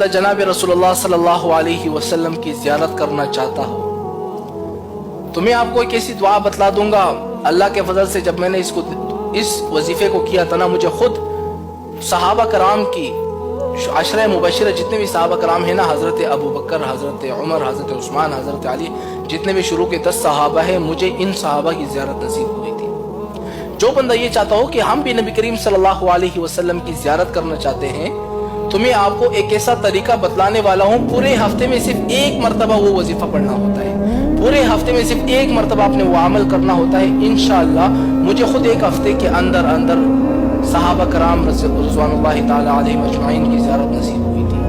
जनाब रसूलुल्लाह सल्लल्लाहु अलैहि वसल्लम की ज़ियारत करना चाहता हो तो मैं आपको एक ऐसी दुआ बतला दूंगा। अल्लाह के फजल से जब मैंने इस वजीफे को किया था ना, मुझे खुद सहाबा कराम की अशरे मुबशर जितने भी सहाबा कराम है ना, हज़रत अबू बकर, हज़रत उमर, हज़रत उस्मान, हज़रत अली, जितने भी शुरू के 10 सहाबा है, मुझे इन सहाबा की ज़ियारत नसीब हुई थी। जो बंदा ये चाहता हो कि हम भी नबी करीम सल्लल्लाहु अलैहि वसल्लम की ज़ियारत करना चाहते हैं तो मैं आपको एक ऐसा तरीका बतलाने वाला हूँ। पूरे हफ्ते में सिर्फ एक मरतबा वो वजीफा पढ़ना होता है, पूरे हफ्ते में सिर्फ एक मरतबा आपने वो अमल करना होता है। इंशाअल्लाह मुझे खुद एक हफ्ते के अंदर अंदर सहाबा कराम रज़वानुल्लाहि ताला अलैहिम अजमाइन की ज़ियारत नसीब हुई थी।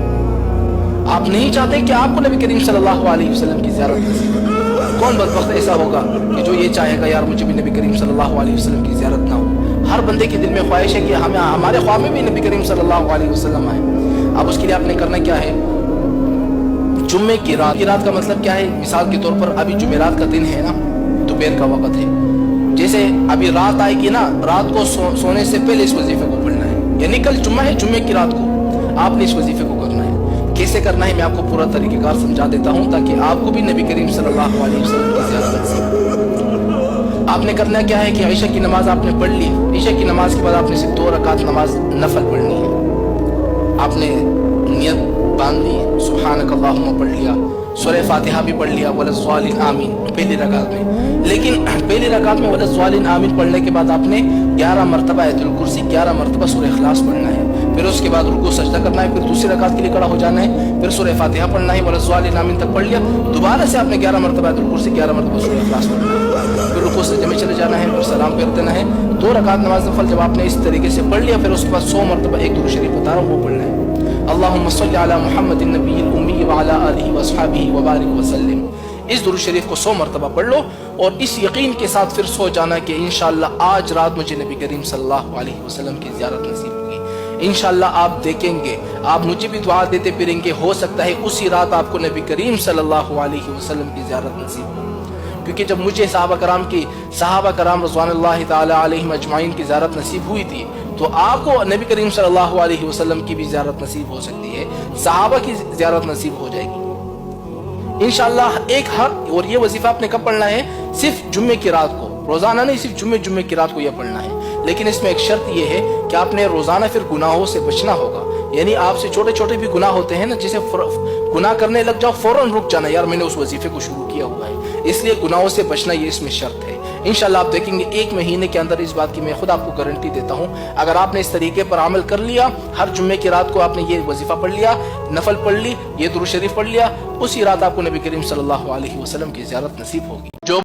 आप नहीं चाहते कि आपको नबी करीम सल्लल्लाहु अलैहि वसल्लम की ज़ियारत नसीब हो? कौन बदबख्त ऐसा होगा कि जो ये चाहेगा यार मुझे भी नबी करीम सल्लल्लाहु अलैहि वसल्लम की ज़ियारत ना हो। हर बंदे के दिल में ख्वाहिश है कि हमारे ख्वाब में भी नबी करीम सल्लल्लाहु अलैहि वसल्लम आए। अब उसके लिए आपने करना क्या है, जुम्मे की रात का मतलब क्या है? मिसाल के तौर पर अभी जुमेरात का दिन है ना, दोपहर का वक्त है, जैसे अभी रात आएगी ना, रात को सोने से पहले इस वजीफे को पढ़ना है। यानी कल जुम्मा है, जुम्मे की रात को आपने इस वजीफे को करना है। कैसे करना है मैं आपको पूरा तरीक़ेकार समझा देता हूँ ताकि आपको भी नबी करीम सल्लल्लाहु अलैहि वसल्लम की ज़ियारत नसीब। आपने करना क्या है कि ईशा की नमाज आपने पढ़ ली, ईशा की नमाज के बाद आपने सिर्फ 2 रकात नमाज नफल पढ़नी है। आपने नियत बांध ली, सुब्हानक अल्लाहुम्मा पढ़ लिया, सूरह फातिहा भी पढ़ लिया, वलज़्ज़ालिन आमीन पहली रकात में। लेकिन पहली रकात में वलज़्ज़ालिन आमीन पढ़ने के बाद आपने 11 मरतबा आयतुल कुर्सी, 11 मरतबा सूरह इखलास पढ़ना है। फिर उसके बाद रुकू सजदा करना है, फिर दूसरी रकात के लिए खड़ा हो जाना है, फिर सूरह फातिहा पढ़ना है, वलज़्ज़ालिन आमीन तक पढ़ लिया, दोबारा से आपने 11 मरतबा आयतुल कुर्सी, 11 मरतबा सूरह इखलास पढ़ना है, फिर रुकू सजदे में चले जाना है, फिर सलाम फेर देना है। 2 रकात नमाज नफल जब आपने इस तरीके से पढ़ लिया, फिर उसके बाद 100 मरतबा एक दुरूद शरीफ बता रहा हूँ वो पढ़ना है। अल्लाहुम्मा सल्लि अला मुहम्मदिन नबिय्यिल उम्मी व अला आलिहि व अस्हाबिहि व बारिक व सल्लिम। इस दुरूद शरीफ को 100 मरतबा पढ़ लो और इस यकीन के साथ फिर सो जाना कि इंशाअल्लाह आज रात मुझे नबी करीम सल्लल्लाहु अलैहि वसल्लम की ज़ियारत नसीब होगी। इंशाअल्लाह आप देखेंगे, आप मुझे भी दुआ देते फिरेंगे, हो सकता है उसी रात आपको नबी करीम सल्लल्लाहु अलैहि वसल्लम की ज़ियारत नसीब हो। क्योंकि जब मुझे सहाबा कराम रज़वानुल्लाहि ताला अलैहिम अजमाइन की ज़ियारत नसीब हुई थी तो आपको नबी करीम सल्लल्लाहु अलैहि वसल्लम की भी ज़ियारत नसीब हो सकती है, सहाबा की ज़ियारत नसीब हो जाएगी इंशाअल्लाह। एक हर और ये वजीफा आपने कब पढ़ना है? सिर्फ जुम्मे की रात को, रोजाना नहीं, सिर्फ जुम्मे की रात को यह पढ़ना है। लेकिन इसमें एक शर्त यह है कि आपने रोजाना फिर गुनाहों से बचना होगा। यानी आपसे छोटे छोटे भी गुनाह होते हैं ना, जैसे गुनाह करने लग जाओ फौरन रुक जाना, यार मैंने उस वजीफे को शुरू किया हुआ है, इसलिए गुनाहों से बचना ये इसमें शर्त है। इंशाल्लाह आप देखेंगे 1 महीने के अंदर इस बात की मैं खुद आपको गारंटी देता हूँ। अगर आपने इस तरीके पर अमल कर लिया, हर जुम्मे की रात को आपने ये वजीफा पढ़ लिया, नफल पढ़ ली, ये दुरूद शरीफ पढ़ लिया, उसी रात आपको नबी करीम सल्लल्लाहु अलैहि वसल्लम की ज़ियारत नसीब होगी। जो